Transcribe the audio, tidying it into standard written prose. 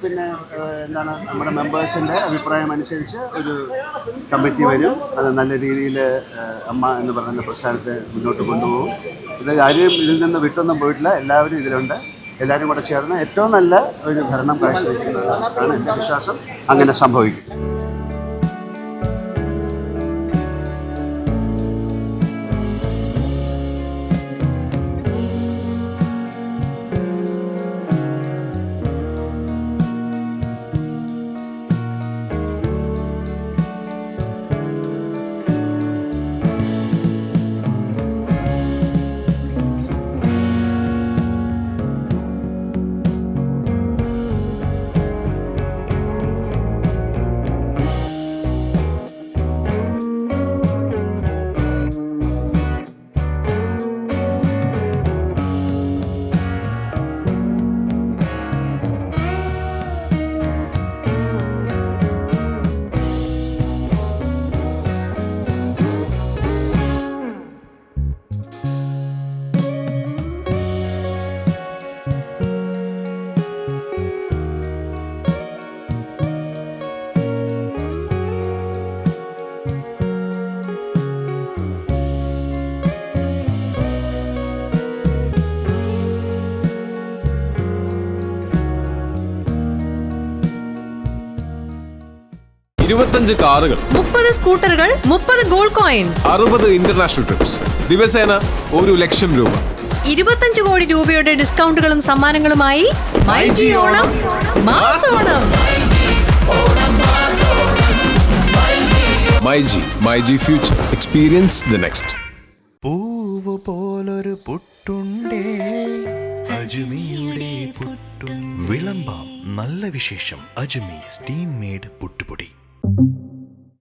പിന്നെ എന്താണ് നമ്മുടെ മെമ്പേഴ്സിൻ്റെ അഭിപ്രായം അനുസരിച്ച് ഒരു കമ്മിറ്റി വരും. അത് നല്ല രീതിയിൽ അമ്മ എന്ന് പറയുന്ന പ്രസ്ഥാനത്തെ മുന്നോട്ട് കൊണ്ടുപോകും. ആരും ഇതിൽ നിന്ന് വിട്ടൊന്നും പോയിട്ടില്ല, എല്ലാവരും ഇതിലുണ്ട്. എല്ലാവരും കൂടെ ചേർന്ന് ഏറ്റവും നല്ല ഒരു ഭരണം കാഴ്ചവെക്കുന്നതാണ് എൻ്റെ വിശ്വാസം. അങ്ങനെ സംഭവിക്കും. കാറുകൾ, 30 സ്കൂട്ടറുകൾ, 30 ഗോൾഡ് കോയിൻസ്, 60 ഇന്റർനാഷണൽ ട്രിപ്സ്, ദിവസേന 1,00,000 രൂപ, 25 കോടി രൂപയുടെ ഡിസ്കൗണ്ടുകളും സമ്മാനങ്ങളുമായി മൈജി ഓണം മാസോണം. MyG future, experience the next. പൂവ് പോലൊരു പുട്ടുണ്ടേ അജ്മിയുടെ പുട്ടും. വിളമ്പാം നല്ല വിശേഷം. അജ്മി സ്റ്റീം മെയ്ഡ് പുട്ടുപൊടി.